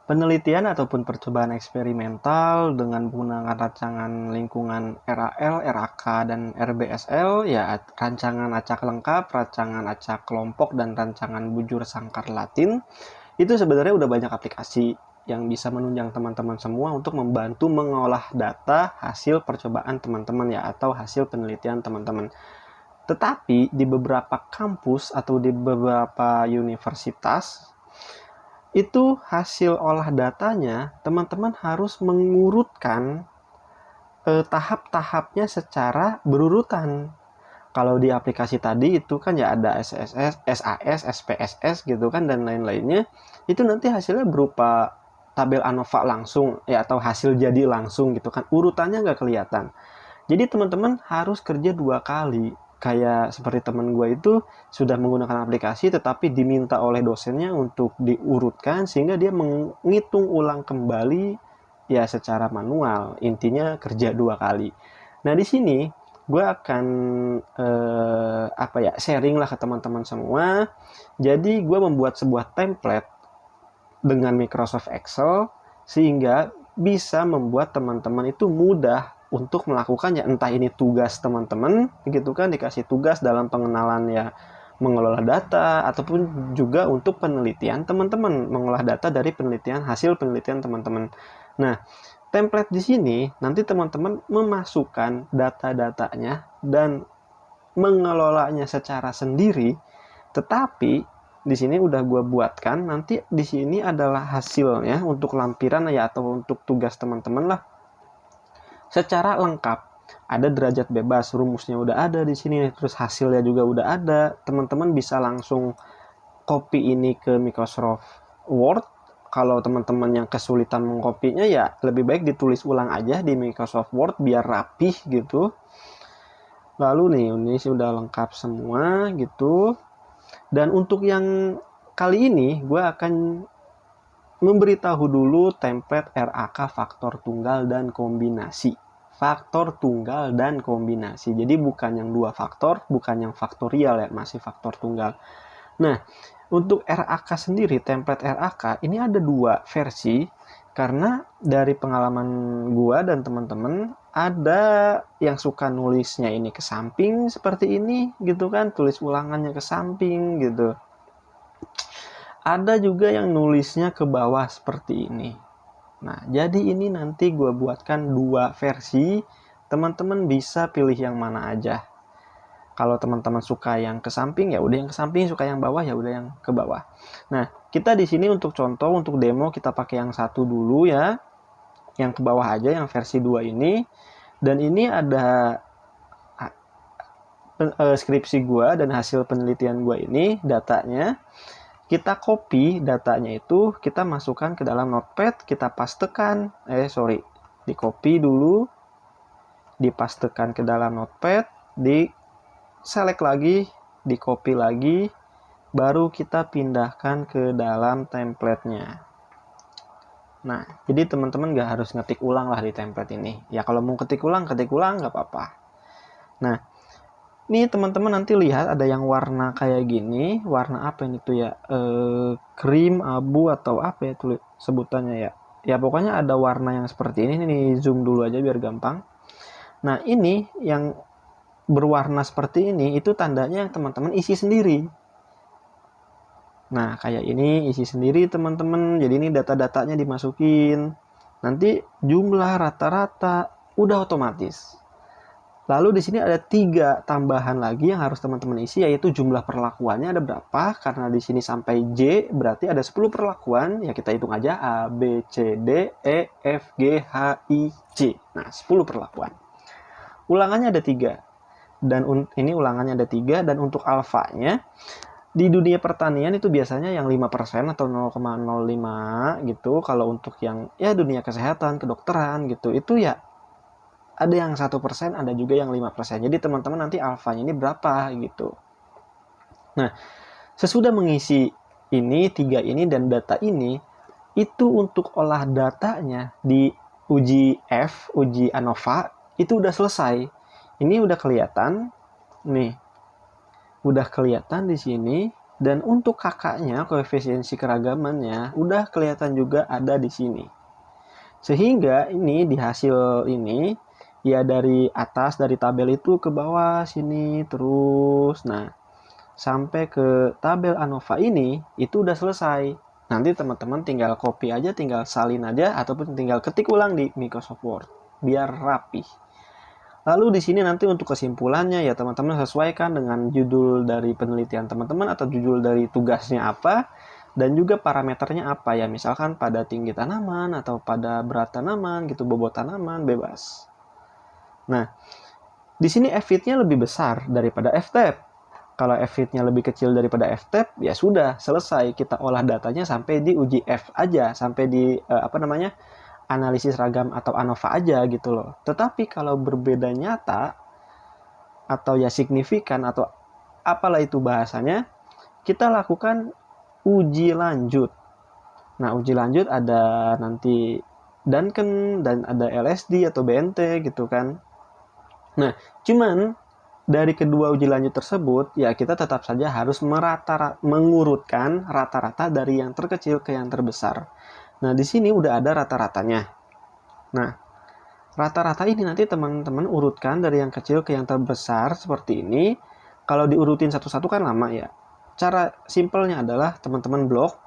Penelitian ataupun percobaan eksperimental dengan menggunakan rancangan lingkungan RAL, RAK, dan RBSL, ya rancangan acak lengkap, rancangan acak kelompok, dan rancangan bujur sangkar Latin, itu sebenarnya udah banyak aplikasi yang bisa menunjang teman-teman semua untuk membantu mengolah data hasil percobaan teman-teman ya, atau hasil penelitian teman-teman. Tetapi di beberapa kampus atau di beberapa universitas, itu hasil olah datanya teman-teman harus mengurutkan tahap-tahapnya secara berurutan. Kalau di aplikasi tadi itu kan ya ada SSS, SAS, SPSS gitu kan dan lain-lainnya. Itu nanti hasilnya berupa tabel ANOVA langsung ya, atau hasil jadi langsung gitu kan. Urutannya nggak kelihatan. Jadi teman-teman harus kerja 2 kali. Kayak seperti teman gue itu sudah menggunakan aplikasi tetapi diminta oleh dosennya untuk diurutkan sehingga dia menghitung ulang kembali ya secara manual. Intinya kerja 2 kali. Nah di sini gue akan sharing lah ke teman-teman semua. Jadi gue membuat sebuah template dengan Microsoft Excel sehingga bisa membuat teman-teman itu mudah untuk melakukannya, entah ini tugas teman-teman gitu kan, dikasih tugas dalam pengenalan ya mengelola data, ataupun juga untuk penelitian teman-teman mengolah data dari penelitian, hasil penelitian teman-teman. Nah, template di sini nanti teman-teman memasukkan data-datanya dan mengelolanya secara sendiri, tetapi di sini udah gue buatkan nanti di sini adalah hasilnya untuk lampiran ya atau untuk tugas teman-teman lah secara lengkap. Ada derajat bebas, rumusnya udah ada di sini, terus hasilnya juga udah ada. Teman-teman bisa langsung copy ini ke Microsoft Word. Kalau teman-teman yang kesulitan mengkopinya ya lebih baik ditulis ulang aja di Microsoft Word biar rapih gitu. Lalu nih ini sudah lengkap semua gitu. Dan untuk yang kali ini gue akan memberitahu dulu template RAK faktor tunggal dan kombinasi. Faktor tunggal dan kombinasi. Jadi bukan yang 2 faktor, bukan yang faktorial ya, masih faktor tunggal. Nah, untuk RAK sendiri, template RAK ini ada 2 versi karena dari pengalaman gua dan teman-teman ada yang suka nulisnya ini ke samping seperti ini gitu kan, tulis ulangannya ke samping gitu. Ada juga yang nulisnya ke bawah seperti ini. Nah, jadi ini nanti gue buatkan 2 versi. Teman-teman bisa pilih yang mana aja. Kalau teman-teman suka yang ke samping ya udah yang ke samping, suka yang bawah ya udah yang ke bawah. Nah, kita di sini untuk contoh, untuk demo kita pakai yang satu dulu ya. Yang ke bawah aja, yang versi 2 ini. Dan ini ada skripsi gue dan hasil penelitian gue ini, datanya. Kita copy datanya itu, kita masukkan ke dalam notepad, kita pastekan, di copy dulu, dipastekan ke dalam notepad, di select lagi, di copy lagi, baru kita pindahkan ke dalam template-nya. Nah, jadi teman-teman gak harus ngetik ulang lah di template ini. Ya kalau mau ketik ulang gak apa-apa. Nah, ini teman-teman nanti lihat ada yang warna kayak gini. Warna apa ini tuh ya? Krim, abu atau apa ya tulis sebutannya ya? Ya pokoknya ada warna yang seperti ini. Nih zoom dulu aja biar gampang. Nah ini yang berwarna seperti ini itu tandanya yang teman-teman isi sendiri. Nah kayak ini isi sendiri teman-teman. Jadi ini data-datanya dimasukin. Nanti jumlah rata-rata udah otomatis. Lalu di sini ada 3 tambahan lagi yang harus teman-teman isi, yaitu jumlah perlakuannya ada berapa. Karena di sini sampai J berarti ada 10 perlakuan. Ya kita hitung aja A, B, C, D, E, F, G, H, I, C. Nah 10 perlakuan. Ulangannya ada 3. Dan ini ulangannya ada 3. Dan untuk alfanya di dunia pertanian itu biasanya yang 5% atau 0,05 gitu. Kalau untuk yang ya dunia kesehatan, kedokteran gitu, itu ya ada yang 1%, ada juga yang 5%. Jadi teman-teman nanti alfanya ini berapa gitu. Nah, sesudah mengisi ini, 3 ini dan data ini, itu untuk olah datanya di uji F, uji ANOVA, itu udah selesai. Ini udah kelihatan, nih, udah kelihatan di sini. Dan untuk kakaknya, koefisiensi keragamannya udah kelihatan juga ada di sini. Sehingga ini di hasil ini, ya dari atas, dari tabel itu ke bawah sini terus. Nah, sampai ke tabel ANOVA ini, itu udah selesai. Nanti teman-teman tinggal copy aja, tinggal salin aja, ataupun tinggal ketik ulang di Microsoft Word. Biar rapi. Lalu di sini nanti untuk kesimpulannya ya teman-teman sesuaikan dengan judul dari penelitian teman-teman atau judul dari tugasnya apa dan juga parameternya apa ya, misalkan pada tinggi tanaman atau pada berat tanaman gitu, bobot tanaman bebas. Nah, di sini F-fit-nya lebih besar daripada F-tab. Kalau F-fit-nya lebih kecil daripada F-tab, ya sudah selesai, kita olah datanya sampai di uji F aja, sampai di analisis ragam atau ANOVA aja gitu loh. Tetapi kalau berbeda nyata atau ya signifikan atau apalah itu bahasanya, kita lakukan uji lanjut. Nah, uji lanjut ada nanti Duncan dan ada LSD atau BNT gitu kan. Nah, cuman dari kedua uji lanjut tersebut, ya kita tetap saja harus mengurutkan rata-rata dari yang terkecil ke yang terbesar. Nah, di sini udah ada rata-ratanya. Nah, rata-rata ini nanti teman-teman urutkan dari yang kecil ke yang terbesar seperti ini. Kalau diurutin satu-satu kan lama ya. Cara simpelnya adalah teman-teman blok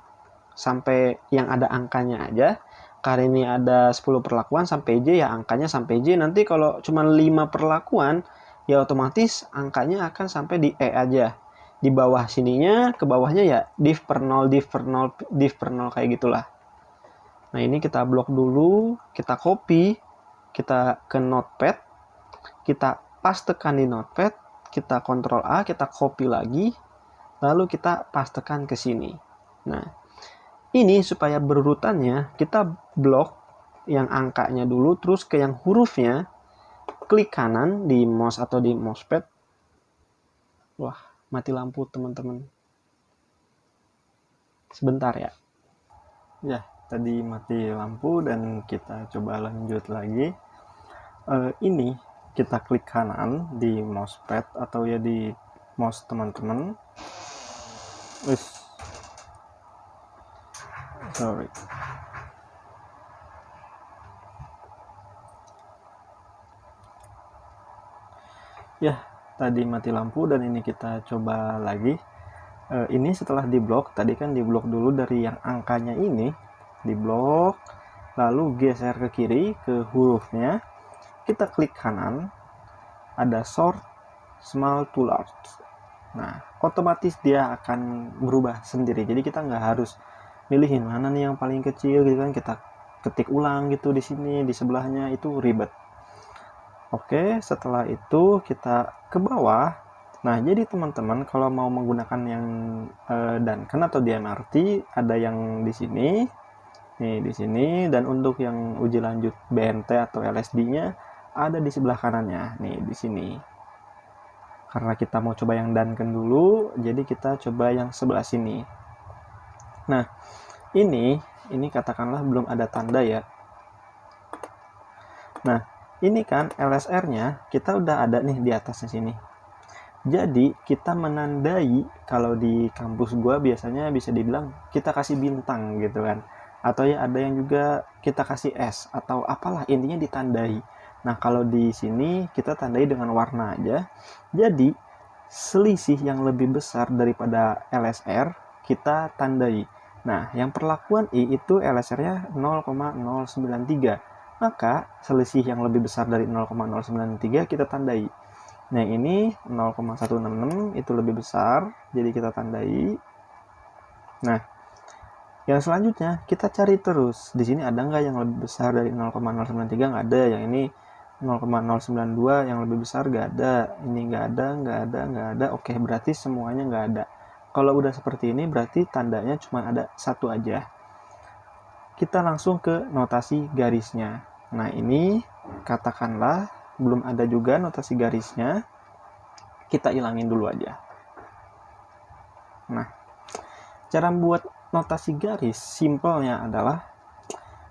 sampai yang ada angkanya aja. Kali ini ada 10 perlakuan sampai J ya angkanya sampai J. Nanti kalau cuma 5 perlakuan ya otomatis angkanya akan sampai di E aja. Di bawah sininya ke bawahnya ya div per 0, div per 0, div per 0 kayak gitulah. Nah, ini kita blok dulu, kita copy, kita ke notepad, kita pastekan di notepad, kita Ctrl A, kita copy lagi, lalu kita pastekan ke sini. Nah, ini supaya berurutannya, kita blok yang angkanya dulu, terus ke yang hurufnya, klik kanan di mouse atau di mousepad. Wah, mati lampu teman-teman. Sebentar ya. Ya, tadi mati lampu dan kita coba lanjut lagi. Ini kita klik kanan di mousepad atau ya di mouse teman-teman. Sorry. Ya, tadi mati lampu dan ini kita coba lagi. Ini setelah diblok, tadi kan diblok dulu dari yang angkanya ini, diblok, lalu geser ke kiri ke hurufnya, kita klik kanan, ada sort small to large. Nah, otomatis dia akan berubah sendiri, jadi kita nggak harus milihin mana nih yang paling kecil gitu kan, kita ketik ulang gitu di sini, di sebelahnya, itu ribet. Oke, setelah itu kita ke bawah. Nah, jadi teman-teman kalau mau menggunakan yang Duncan atau DMRT ada yang di sini, nih di sini, dan untuk yang uji lanjut BNT atau LSD-nya ada di sebelah kanannya, nih di sini. Karena kita mau coba yang Duncan dulu, jadi kita coba yang sebelah sini. Nah, ini katakanlah belum ada tanda ya. Nah, ini kan LSR-nya kita udah ada nih di atasnya sini. Jadi kita menandai, kalau di kampus gua biasanya bisa dibilang kita kasih bintang gitu kan. Atau ya ada yang juga kita kasih S atau apalah, intinya ditandai. Nah, kalau di sini kita tandai dengan warna aja. Jadi selisih yang lebih besar daripada LSR kita tandai. Nah, yang perlakuan I itu LSR-nya 0,093. Maka selisih yang lebih besar dari 0,093 kita tandai. Nah, ini 0,166 itu lebih besar, jadi kita tandai. Nah, yang selanjutnya kita cari terus. Di sini ada nggak yang lebih besar dari 0,093? Nggak ada. Yang ini 0,092 yang lebih besar nggak ada. Ini nggak ada. Oke, berarti semuanya nggak ada. Kalau udah seperti ini berarti tandanya cuma ada satu aja. Kita langsung ke notasi garisnya. Nah, ini katakanlah belum ada juga notasi garisnya, kita ilangin dulu aja. Nah, cara membuat notasi garis simpelnya adalah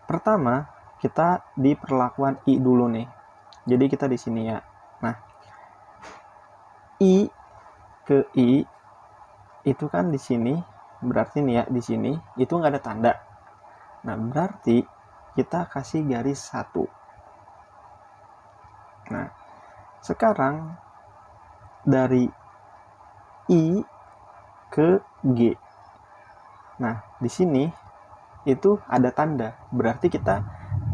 pertama kita di perlakuan I dulu nih. Jadi kita di sini ya. Nah, I ke I itu kan di sini, berarti nih ya, di sini itu nggak ada tanda. Nah, berarti kita kasih garis 1. Nah, sekarang dari I ke G. Nah, di sini itu ada tanda. Berarti kita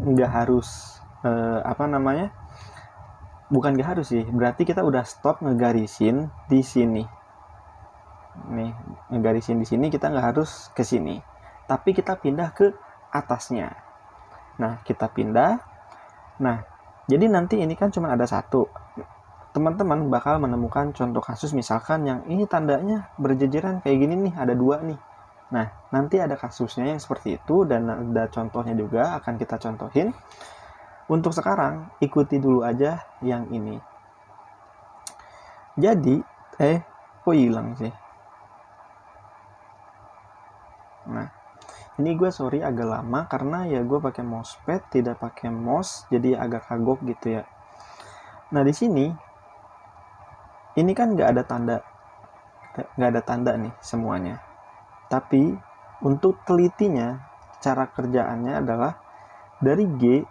nggak harus bukan nggak harus sih. Berarti kita udah stop ngegarisin di sini. Nih, ngegarisin di sini kita nggak harus ke sini. Tapi kita pindah ke atasnya. Nah, kita pindah. Nah, jadi nanti ini kan cuma ada 1. Teman-teman bakal menemukan contoh kasus misalkan yang ini tandanya berjejeran kayak gini nih, ada 2 nih. Nah, nanti ada kasusnya yang seperti itu dan ada contohnya juga akan kita contohin. Untuk sekarang, ikuti dulu aja yang ini. Jadi, kok hilang sih? Nah, ini gue sorry agak lama karena ya gue pakai mousepad, tidak pakai mouse, jadi agak kagok gitu ya. Nah, di sini ini kan nggak ada tanda nih semuanya. Tapi untuk telitinya, cara kerjaannya adalah dari G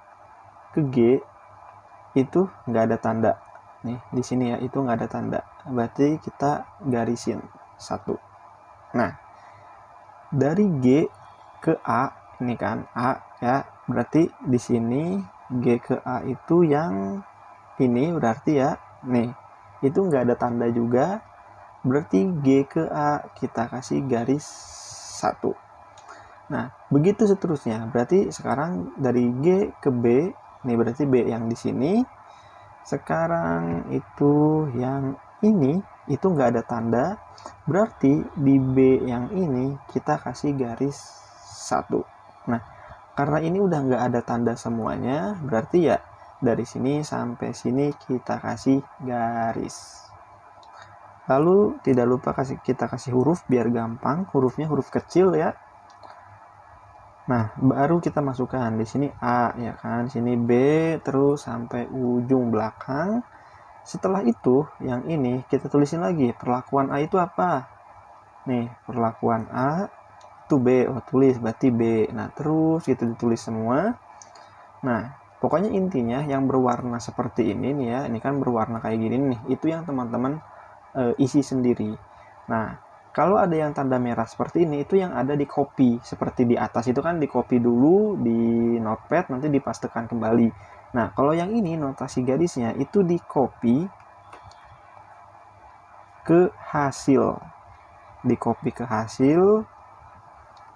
ke G itu nggak ada tanda. Nih di sini ya, itu nggak ada tanda. Berarti kita garisin 1. Nah, dari G ke A ini kan A ya, berarti di sini G ke A itu yang ini berarti ya, nih itu nggak ada tanda juga. Berarti G ke A kita kasih garis 1. Nah, begitu seterusnya. Berarti sekarang dari G ke B, nih berarti B yang di sini. Sekarang itu yang ini, itu nggak ada tanda. Berarti di B yang ini kita kasih garis 1. Nah, karena ini udah nggak ada tanda semuanya, berarti ya dari sini sampai sini kita kasih garis. Lalu tidak lupa kita kasih huruf biar gampang. Hurufnya huruf kecil ya. Nah, baru kita masukkan di sini A ya kan, sini B terus sampai ujung belakang. Setelah itu, yang ini kita tulisin lagi. Perlakuan A itu apa? Nih, perlakuan A itu B. Oh, tulis berarti B. Nah, terus kita ditulis semua. Nah, pokoknya intinya yang berwarna seperti ini nih ya, ini kan berwarna kayak gini nih. Itu yang teman-teman isi sendiri. Nah, kalau ada yang tanda merah seperti ini, itu yang ada di copy. Seperti di atas itu kan di copy dulu di notepad, nanti dipastekan kembali. Nah, kalau yang ini notasi garisnya itu di copy ke hasil. Di copy ke hasil.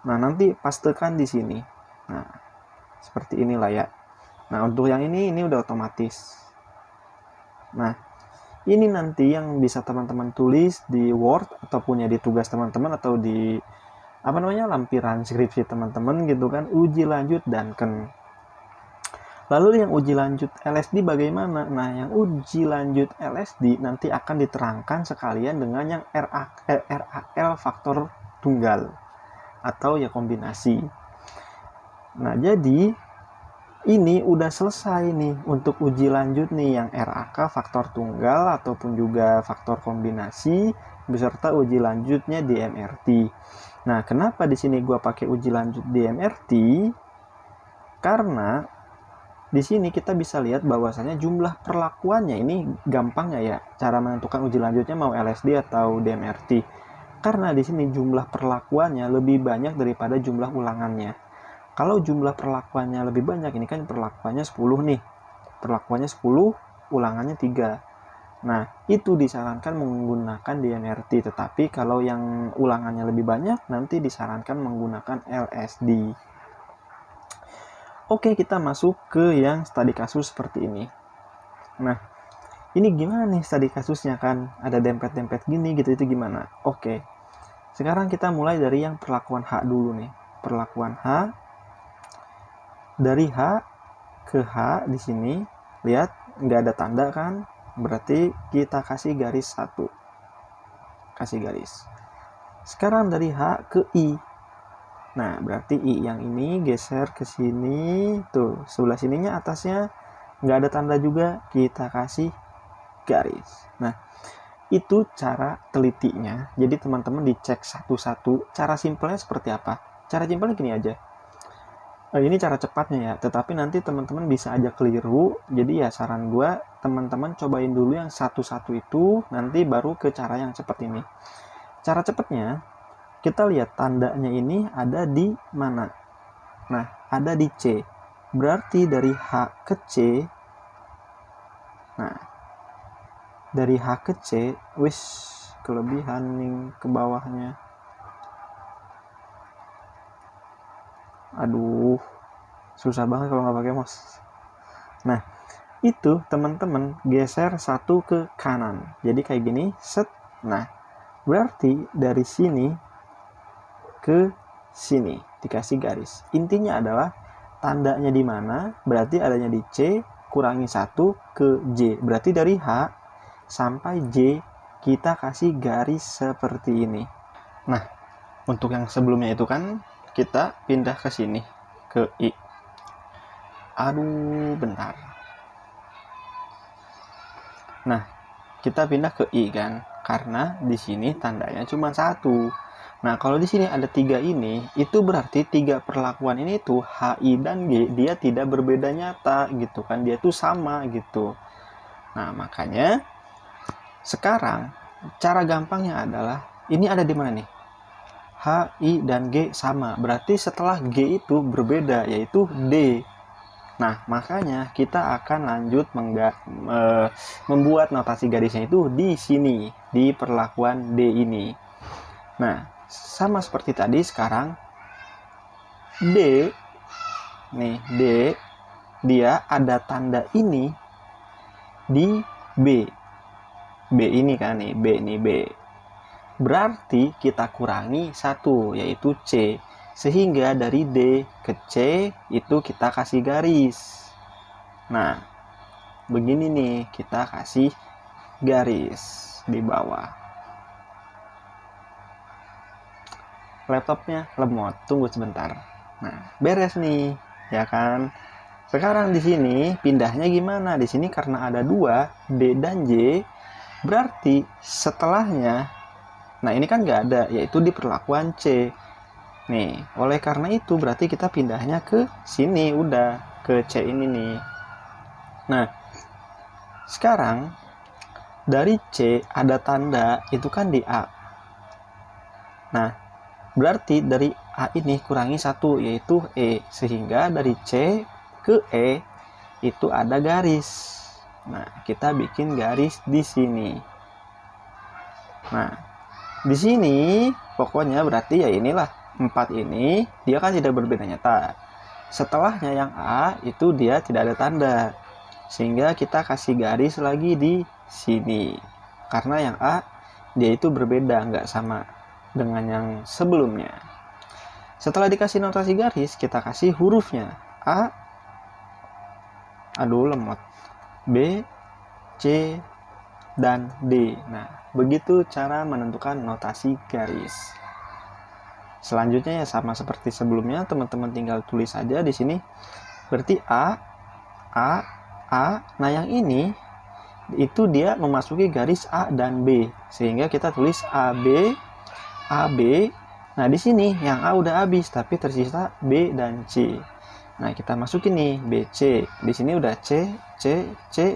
Nah, nanti pastekan di sini. Nah, seperti inilah ya. Nah, untuk yang ini udah otomatis. Nah, ini nanti yang bisa teman-teman tulis di Word ataupun ya di tugas teman-teman atau di lampiran skripsi teman-teman gitu kan, uji lanjut Duncan. Lalu yang uji lanjut LSD bagaimana? Nah, yang uji lanjut LSD nanti akan diterangkan sekalian dengan yang RAL faktor tunggal atau ya kombinasi. Nah, jadi ini udah selesai nih untuk uji lanjut nih yang RAK faktor tunggal ataupun juga faktor kombinasi beserta uji lanjutnya di MRT. Nah, kenapa di sini gua pakai uji lanjut di MRT? Karena di sini kita bisa lihat bahwasanya jumlah perlakuannya ini gampang ya cara menentukan uji lanjutnya mau LSD atau DMRT. Karena di sini jumlah perlakuannya lebih banyak daripada jumlah ulangannya. Kalau jumlah perlakuannya lebih banyak, ini kan perlakuannya 10 nih. Perlakuannya 10, ulangannya 3. Nah, itu disarankan menggunakan DMRT. Tetapi kalau yang ulangannya lebih banyak, nanti disarankan menggunakan LSD. Oke, kita masuk ke yang studi kasus seperti ini. Nah, ini gimana nih studi kasusnya kan? Ada dempet-dempet gini gitu, itu gimana? Oke, sekarang kita mulai dari yang perlakuan H dulu nih. Perlakuan H. Dari H ke H di sini, lihat nggak ada tanda kan? Berarti kita kasih garis 1. Kasih garis. Sekarang dari H ke I. Nah, berarti I yang ini geser ke sini. Tuh, sebelah sininya atasnya nggak ada tanda juga, kita kasih garis. Nah, Itu cara telitinya. Jadi teman-teman dicek satu-satu. Cara simpelnya seperti apa? Cara simpelnya gini aja. Ini cara cepatnya ya, tetapi nanti teman-teman bisa aja keliru. Jadi ya saran gue, teman-teman cobain dulu yang satu-satu itu, nanti baru ke cara yang cepat ini. Cara cepatnya, kita lihat tandanya ini ada di mana. Nah, ada di C. Berarti dari H ke C. Nah, dari H ke C, kelebihan nih ke bawahnya. Aduh, susah banget kalau nggak pakai mouse. Nah, itu teman-teman geser satu ke kanan. Jadi kayak gini, set. Nah, berarti dari sini ke sini dikasih garis. Intinya adalah tandanya di mana, berarti adanya di C, kurangi 1 ke J. Berarti dari H sampai J kita kasih garis seperti ini. Nah, untuk yang sebelumnya itu kan kita pindah ke sini, ke I. Aduh, bentar. Nah, kita pindah ke I kan, karena di sini tandanya cuma 1. Nah, kalau di sini ada 3 ini, itu berarti 3 perlakuan ini tuh H, I, dan G, dia tidak berbeda nyata gitu kan, dia tuh sama gitu. Nah, makanya sekarang cara gampangnya adalah ini ada di mana nih? H, I, dan G sama. Berarti setelah G itu berbeda, yaitu D. Nah, makanya kita akan lanjut membuat notasi garisnya itu di sini, di perlakuan D ini. Nah, sama seperti tadi, sekarang D, nih D, dia ada tanda ini di B. B ini kan nih, B. Berarti kita kurangi 1, yaitu C. Sehingga dari D ke C itu kita kasih garis. Nah, begini nih, kita kasih garis di bawah. Laptopnya lemot, tunggu sebentar. Nah, beres nih, ya kan? Sekarang di sini pindahnya gimana? Di sini karena ada 2, D dan J, berarti setelahnya, nah ini kan nggak ada, yaitu di perlakuan C. Nih, oleh karena itu berarti kita pindahnya ke sini, udah ke C ini nih. Nah, sekarang dari C ada tanda itu kan di A. Nah, berarti dari A ini kurangi 1, yaitu E. Sehingga dari C ke E itu ada garis. Nah, kita bikin garis di sini. Nah, di sini pokoknya berarti ya inilah 4 ini dia kan tidak berbeda nyata. Setelahnya yang A itu dia tidak ada tanda. Sehingga kita kasih garis lagi di sini. Karena yang A dia itu berbeda, nggak sama dengan yang sebelumnya. Setelah dikasih notasi garis, kita kasih hurufnya. A, aduh lemot, B, C, dan D. Nah, begitu cara menentukan notasi garis. Selanjutnya ya sama seperti sebelumnya, teman-teman tinggal tulis saja di sini. Berarti A. Nah, yang ini itu dia memasuki garis A dan B. Sehingga kita tulis AB. Nah, di sini yang A udah habis, tapi tersisa B dan C. Nah, kita masukin nih BC. Di sini udah C,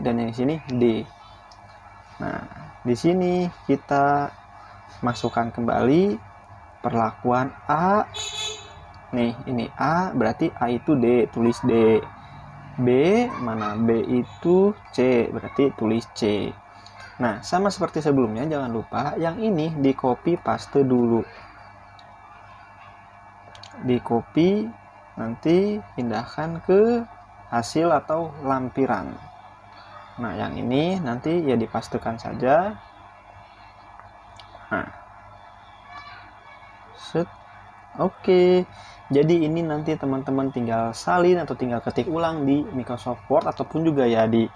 dan yang sini D. Nah, di sini kita masukkan kembali perlakuan A. Nih, ini A, berarti A itu D, tulis D. B, mana B itu C, berarti tulis C. Nah, sama seperti sebelumnya, jangan lupa yang ini di copy paste dulu. Di copy, nanti pindahkan ke hasil atau lampiran. Nah, yang ini nanti ya dipastekan saja. Nah, set. Oke. Jadi ini nanti teman-teman tinggal salin atau tinggal ketik ulang di Microsoft Word ataupun juga ya di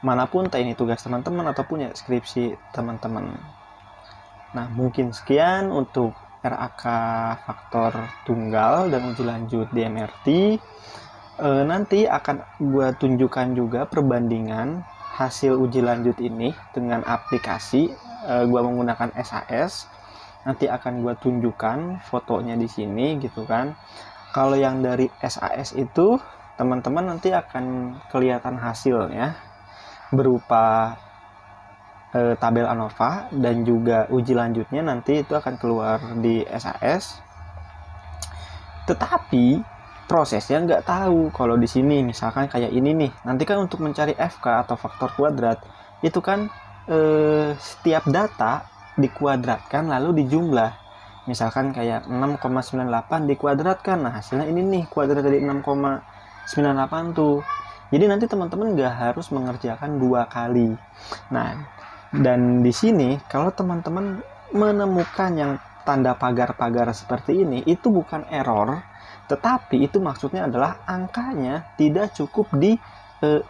manapun ini tugas teman-teman ataupun ya skripsi teman-teman. Nah, mungkin sekian untuk RAK faktor tunggal dan uji lanjut di MRT. Nanti akan gue tunjukkan juga perbandingan hasil uji lanjut ini dengan aplikasi gue menggunakan SAS, nanti akan gue tunjukkan fotonya di sini gitu kan. Kalau yang dari SAS itu teman-teman nanti akan kelihatan hasilnya berupa tabel ANOVA, dan juga uji lanjutnya nanti itu akan keluar di SAS. Tetapi prosesnya nggak tahu. Kalau di sini misalkan kayak ini nih, nanti kan untuk mencari FK atau faktor kuadrat itu kan setiap data dikuadratkan lalu dijumlah. Misalkan kayak 6,98 dikuadratkan, nah hasilnya ini nih, kuadrat dari 6,98 tuh. Jadi nanti teman-teman nggak harus mengerjakan 2 kali. Nah, dan di sini kalau teman-teman menemukan yang tanda pagar-pagar seperti ini, itu bukan error, tetapi itu maksudnya adalah angkanya tidak cukup di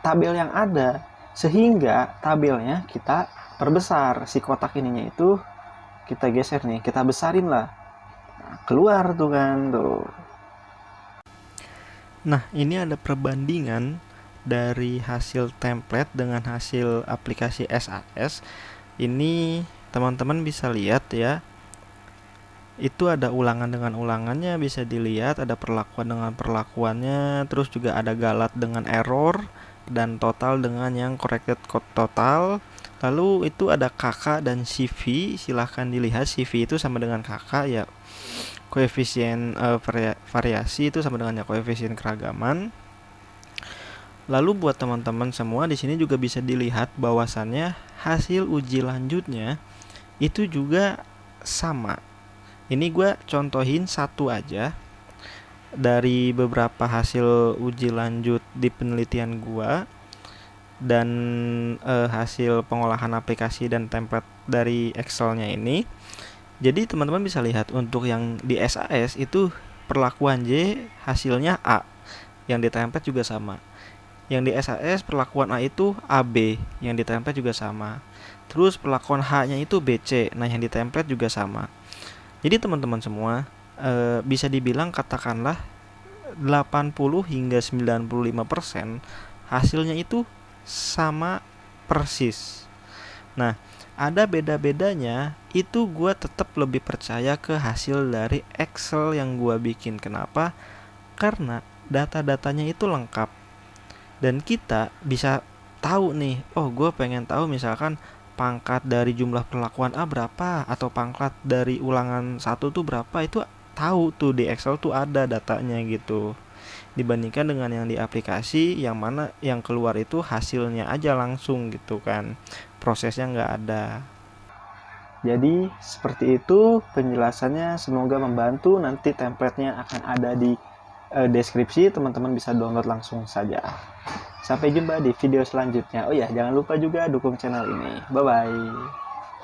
tabel yang ada, sehingga tabelnya kita perbesar. Si kotak ininya itu kita geser nih, kita besarin lah. Nah, keluar tuh kan tuh. Nah, ini ada perbandingan dari hasil template dengan hasil aplikasi SAS. Ini teman-teman bisa lihat ya. Itu ada ulangan dengan ulangannya, bisa dilihat, ada perlakuan dengan perlakuannya, terus juga ada galat dengan error, dan total dengan yang corrected code total. Lalu itu ada KK dan CV, silahkan dilihat. CV itu sama dengan KK ya, koefisien variasi itu sama dengan ya koefisien keragaman. Lalu buat teman-teman semua di sini juga bisa dilihat bahwasannya hasil uji lanjutnya itu juga sama. Ini gue contohin satu aja dari beberapa hasil uji lanjut di penelitian gue dan hasil pengolahan aplikasi dan template dari Excelnya ini. Jadi teman-teman bisa lihat untuk yang di SAS itu perlakuan J hasilnya A, yang di template juga sama. Yang di SAS perlakuan A itu AB, yang di template juga sama. Terus perlakuan H-nya itu BC, nah yang di template juga sama. Jadi teman-teman semua bisa dibilang katakanlah 80 hingga 95% hasilnya itu sama persis. Nah, ada beda-bedanya, itu gue tetap lebih percaya ke hasil dari Excel yang gue bikin. Kenapa? Karena data-datanya itu lengkap dan kita bisa tahu nih, oh gue pengen tahu misalkan pangkat dari jumlah perlakuan A berapa, atau pangkat dari ulangan 1 tuh berapa, itu tahu tuh di Excel tuh ada datanya gitu. Dibandingkan dengan yang di aplikasi yang mana yang keluar itu hasilnya aja langsung gitu kan, prosesnya nggak ada. Jadi seperti itu penjelasannya, semoga membantu. Nanti templatenya akan ada di deskripsi, teman-teman bisa download langsung saja. Sampai jumpa di video selanjutnya. Oh ya, jangan lupa juga dukung channel ini. Bye bye.